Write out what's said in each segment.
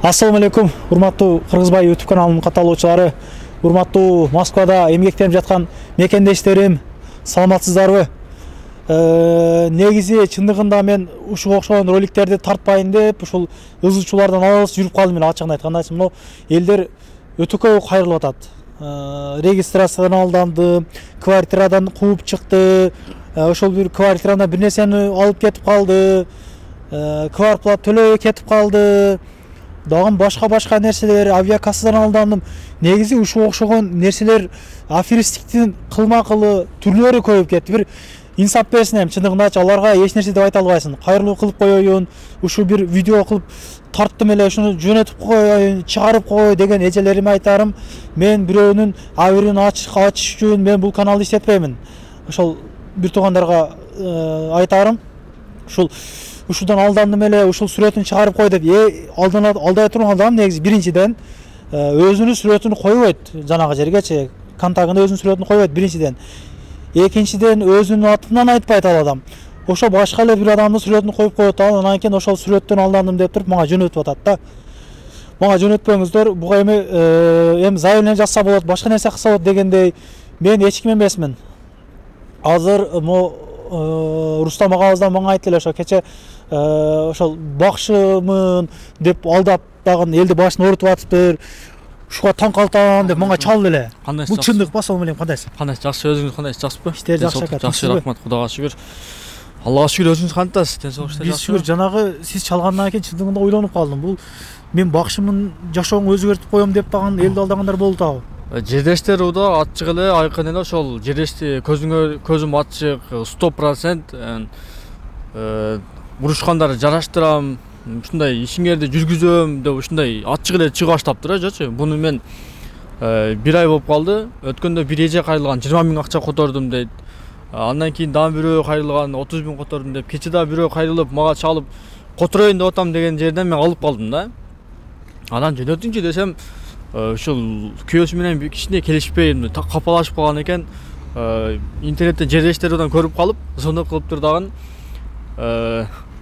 Ассаламу алейкум, урматтуу Кыргызбай YouTube каналынын катталуучулары, урматтуу Москвада эмгектенип жаткан мекендештерим, саламатсыздарбы? Негизи чындыгында мен ушуга окшогон роликтерди тартпайын деп ушул ызычуулардан алыс жүрүп калдым эле, ачыгын айтканда. Мына элдер өтө көп кайрылып атат. Регистрациядан алдандым, квартирадан кууп чыкты, ошол бир квартирада бир нерсени алып кетип калды, квартплата төлөбөй кетип калды. Дагы башка нерселер, авиакассадан алдандым. Негизи ушуга окшогон нерселер аферистиктин кылма-кылы түрлөрү көбөйүп кетти. Бир инсап берсин эми, чындыгындачы аларга эч нерсе деп айта албайсың. Кайрылуу кылып коеюн, ушу бир видео кылып тарттым эле, ушуну жөнөтүп коеюн, чыгарып кой деген эжелериме айтарым. Мен бирөөнүн абырын ачыш үчүн мен бул каналды иштетпеймин. Ошол бир туугандарга айтарым. Ушудан алдандым эле, ушул сүрөтүн чыгарып кой деп, алдай турган адам негизи биринчиден өзүнүн сүрөтүн койбойт жанагы жергечи, контагына өзүнүн сүрөтүн койбойт биринчиден. Экинчиден өзүнүн атынан айтпайт ал адам. Ошо башка эле бир адамдын сүрөтүн коюп коет, анан кийин ошол сүрөттөн алдандым деп туруп мага жөнөтүп атат да. Мага жөнөтпөңүздөр, буга эми заявление жазса болот, башка нерсе кылса болот дегендей, мен эч ким эмесмин. Азыр Рустам агабыздан мага айтты эле, ошо кече ошол бакшымын деп алдап дагы элди башын оорутуп атыптыр. Ушуга таң калтам деп мага чалды эле. Бул чындык ба, салам алейкум, кандайсыз? Кандайсыз? Жакшы, өзүңүз кандайсыз? Жакшысызбы? Иштер жакшы экен. Жакшы, рахмат, Кудайга шүгүр. Аллага шүгүр, өзүңүз кантасыз? Денсаулыгыңыз жакшы? Шүгүр, жанагы сиз чалгандан кийин чындыгында ойлонуп калдым. Бул мен бакшымын, жашооңду өзгөртүп коем деп дагы элди алдагандар болду абы. Жердештер уда ачык эле, айкын эле ошол жердешти көзүм ачык, 100%. Урушкандар жараштырам, ушундай ишиңерди жүргүзөм деп ушундай ачык эле чыга баштаптыр, жачы. Буну мен 1 ай болуп калды. Өткөндө бир эже кайрылган 20 000 акча котордум дейт. Андан кийин дагы бирөө кайрылган 30 000 котордум деп, кече дагы бирөө кайрылып мага чалып котороюн деп атам деген жерден мен алып калдым да. Анан жөнөтүнчү десем, ушул күйөөсү менен кичине келишпей капалашып калган экен. Интернеттен жердештерден көрүп калып, звонок кылыптыр дагы.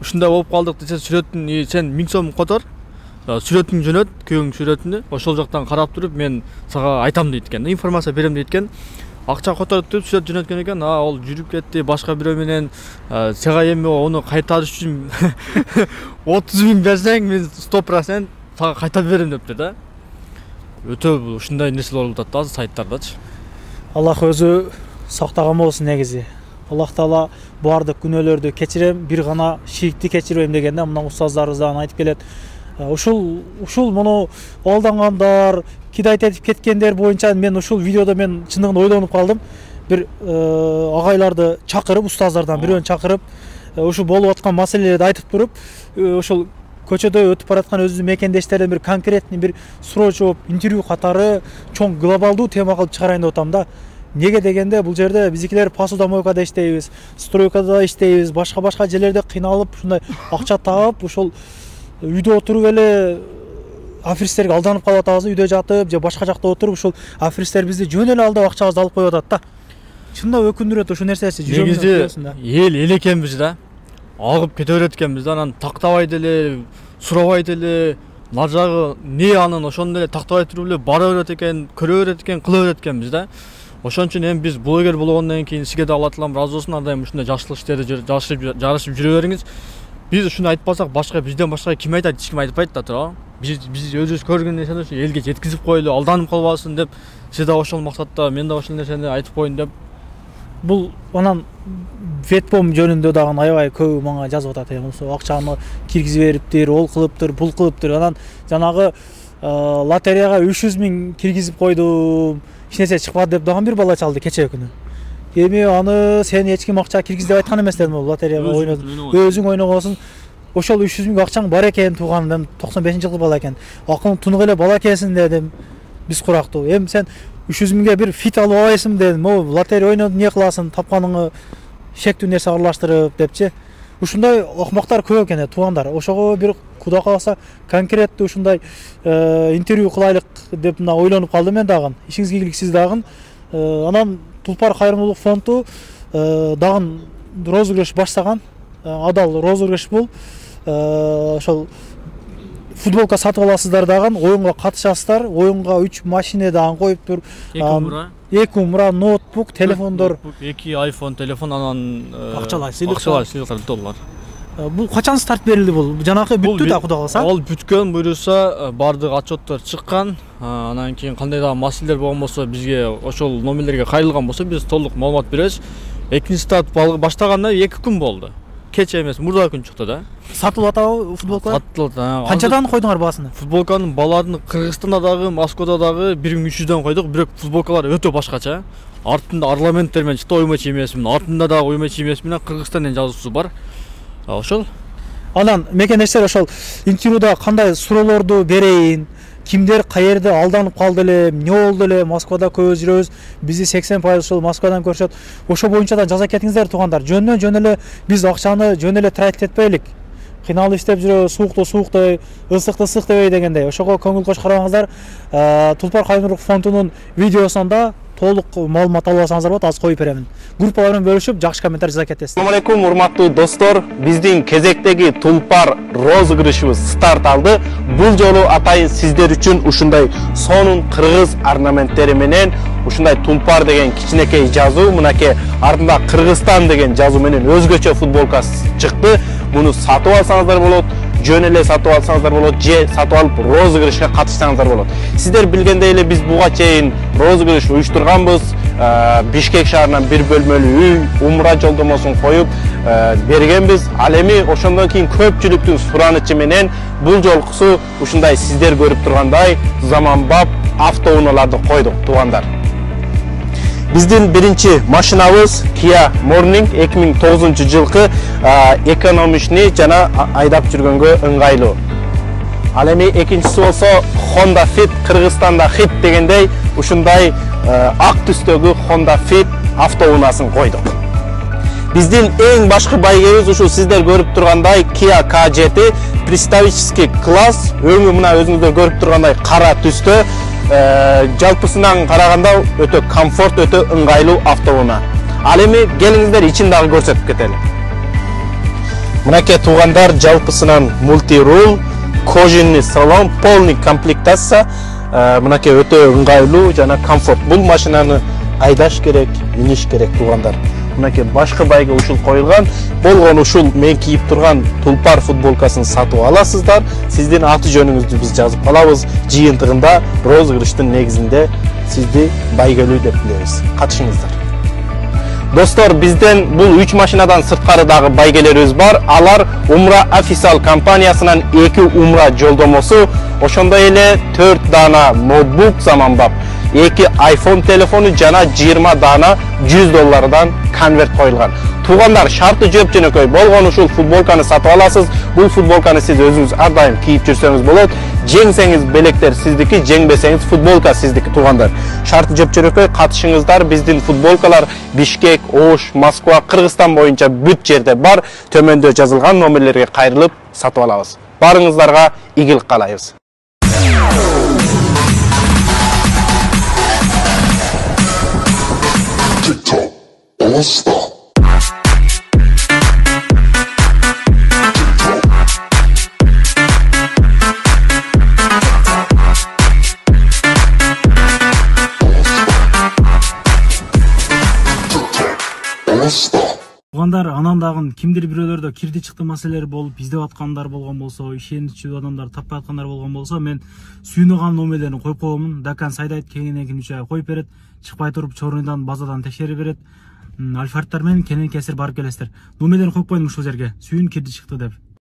Ушундай болуп калдык десе, сүрөтүн сен 1000 сом котор, сүрөтүн жөнөт, күйөөңдүн сүрөтүнү, ошол жактан карап туруп мен сага айтам дейт экен, информация берем дейт экен. Акча которуп туруп сүрөт жөнөткөн экен, ал жүрүп кетти башка бирөө менен. Сага эми ону кайтарыш үчүн 30 000 берсең, мен 100% сага кайтарып берем дептир да. Өтө ушундай нерселер болуп атат азыр сайттардачы. Аллах өзү сактаган болсун негизи. Аллах Таала бардык күнөөлөрдү кечирем, бир гана ширкти кечирбейм дегенде мына устаздарыбыздан айтып келет. Ушул муну алдангандар, кидайт этип кеткендер боюнча мен ушул видеодо мен чындыгында ойлонуп калдым. Бир агайларды чакырып, устаздардан бирөөнү чакырып, ушу болуп аткан маселелерди айтып туруп, ушул көчөдө өтүп бараткан өзүбүздүн мекендештерден бир конкретный бир суроо жооп, интервью катары чоң глобалдуу тема кылып чыгарайын деп атам да. Неге дегенде, бул жерде биздикилер посудомойкада иштейбиз, стройкада иштейбиз, башка жерлерде кыйналып, ушундай акча таап, ошол үйдө отуруп эле аферисттерге алданып калып атабыз, үйдө жатып же башка жакта отуруп, ушул аферисттер бизди жөн эле алдап акчабызды алып коюп атат да. Чындап өкүндүрөт ушул нерсеси. Негизи эл экенбиз да. Агып кете берет экенбиз да, анан тактабайт эле, сурабайт эле, нар жагы не анын ошондо эле тактабай туруп эле бара берет экен, көрө берет экен, кыла берет экенбиз да. Ошон үчүн эми биз блогер болгондон кийин сизге да Алла Таалам ыраазы болсун, ар дайым ушундай жакшылык иштерди жарышып жүрө бериңиз. Биз ушуну айтпасак, бизден башка ким айтат? Эч ким айтпайт да туурабы. Биз өзүбүз көргөн нерсени ушу элге жеткизип коелу, алданып калбасын деп, сиз да ошол максатта, мен да ошол нерсени айтып коеюн деп. Бул анан ветпом жөнүндө дагы аябай көп мага жазып атат. Ошо акчаны киргизип бериптир, ол кылыптыр, бул кылыптыр. Анан жанагы лотереяга 300 000 киргизип койдум, эч нерсе чыкпады деп дагы бир бала чалды кече күнү. Эми аны сен эч ким акча киргиз деп айткан эмес дедим, лотереяга ойнодум. Өзүң ойногонсуң. Ошол 300 000 акчаң бар экен, тууганым 95-жылкы бала экен. Акылың тунук эле бала экенсиң дедим. Биз курактуу. Эми сен 300 000ге бир фит алып албайсың дедим. Лотерея ойнодуп не кыласың, тапканыңы шектүү нерсе аралаштырып депчи. Ушундай окмактар көп экен туугандар. Ошого бир Кудай кааласа конкреттүү ушундай интервью кылайлык деп мына ойлонуп калдым мен дагы. Ишиңизге ийгилик сиз дагы. Анан Тулпар кайрымдуулук фонду дагы розыгрыш баштаган. Адал розыгрыш бул. Ошол футболка сатып аласыздар дагы, оюнга катышасыздар. Оюнга 3 машина дагы коюптур. 2 умра, ноутбук, телефондор, 2 iPhone телефон, анан акчалай сыйлыктар доллар. Бул качан старт берилди бул? Жанакы бүттү да, Кудай калса. Ал бүткөн, буюрса бардык отчеттор чыккан. Анан кийин кандай да маселелер болгон болсо, бизге ошол номерлерге кайрылган болсо, биз толук маалымат беребиз. Экинчи старт баштагандан 2 күн болду. Кече эмес, мурда күн чыкты да. Сатылып атабы футболка? Сатылды. Канчадан койдуңар баасын? Футболканын баларын Кыргызстанда дагы, Москвада дагы 1300дөн койдук, бирок футболкалар өтө башкача. Артында аргументтер менен чыкты, оймочу эмесмин. Артында дагы оймочу эмесмин, Кыргызстандын жазуусу бар. Ошол. Анан мекендештер ошол интервьюда кандай суроолорду берейин? Кимдер каерде алданып калды эле, эмне болду эле, Москвада көп жүрөбүз, бизди 80% ошол Москвадан көрүшөт. Ошо боюнча да жаза кетиңиздер туугандар. Жөн эле биз акчаны жөн эле тратить этпейлик. Кыйналып иштеп жүрөбүз, суукту сууктай, ысыкты ысык дебей дегендей. Ошого көңүл кош карабаңыздар. Тулпар Кайнуров фондунун видеосунда толук маалымат алып алсаңыздар болот, аз коюп беремин. Группалар менен бөлүшүп, жакшы комментарий жаза кетесиз. Assalamu alaykum, урматтуу достор. Биздин кезектеги Тулпар розыгрышыбыз старт алды. Бул жолу атайын сиздер үчүн ушундай сонун кыргыз орнаменттери менен ушундай Тулпар деген кичинекей жазуу, мынакей артында Кыргызстан деген жазуу менен өзгөчө футболка чыкты. Муну сатып алсаңыздар болот, жөн эле сатып алсаңыздар болот, же сатып алып розыгрышка катышсаңыздар болот. Сиздер билгендей эле биз буга чейин розыгрыш уюштурганбыз. Бишкек шаарынан бир бөлмөлүү үй, умра жолдомосун коюп бергенбиз. Ал эми ошондон кийин көпчүлүктүн суранычы менен бул жолкусу ушундай сиздер көрүп тургандай заманбап автоунааларды койдук туугандар. Биздин биринчи машинабыз Kia Morning 2009 жылкы экономичный жана айдап жүргөнгө ыңгайлуу. Ал эми экинчиси болсо Honda Fit, Кыргызстанда хит дегендей ушундай ак түстөгү Honda Fit автоунаасын койдук. Биздин эң башкы байгебиз ушул сиздер көрүп тургандай Kia K7 представительский класс, өңү мына өзүңүздөр көрүп тургандай кара түстө. Жалпысынан караганда өтө комфорт, өтө ыңгайлуу автоунаа. Ал эми келиңиздер ичин дагы көрсөтүп кетели. Мынакей туугандар, жалпысынан мультирул, кожаный салон, полный комплектация. Мынакей өтө ыңгайлуу жана комфорт. Бул машинаны айдаш керек, миниш керек туугандар. Мынакей башкы байга ушул коюлган. Болгон ушул мен кийип турган Тулпар футболкасын сатып аласыздар. Сиздин аты жөнүңүздү биз жазып калабыз. Жыйынтыгында розыгрыштын негизинде сизди байгелүү деп билебиз. Катышыңыздар. Достор, бизден бул 3 машинадан сырткары дагы байгелерибиз бар. Алар Умра официал компаниясынан 2 умра жолдомосу, ошондой эле 4 дана ноутбук заманбап, 2 iPhone телефону жана 20 дана $100 конверт коюлган. Туугандар, шарты жөп жөнөкөй болгон ушул футболканы сатып аласыз. Бул футболканы сиз өзүңүз ар дайым кийип жүрсөңүз болот. Жеңсеңиз белектер сиздики, жеңбесеңиз футболка сиздики туугандар. Шарты жөп жөнөкөй, катышыңыздар. Биздин футболкалар Бишкек, Ош, Москва, Кыргызстан боюнча бүт жерде бар. Төмөндө жазылган номерлерге кайрылып сатып алабыз. Барыңыздарга ийгилик каалайбыз. Туугандар, анан дагы кимдир бирөөлөрдө кирди чыкты маселелер болуп издеп аткандар болгон болсо, ишеничүү адамдар таппай аткандар болгон болсо, мен сүйүнөган номерлерин коюп коемун. Дакан сайдайт кеңинен кийинче коюп берет, чыкпай туруп чорундан базадан текшерип берет. Альфардтар менен кенен кесир барып келесиздер. Номерлерин коюп коюм ушул жерге. Сүйүн кирди чыкты деп.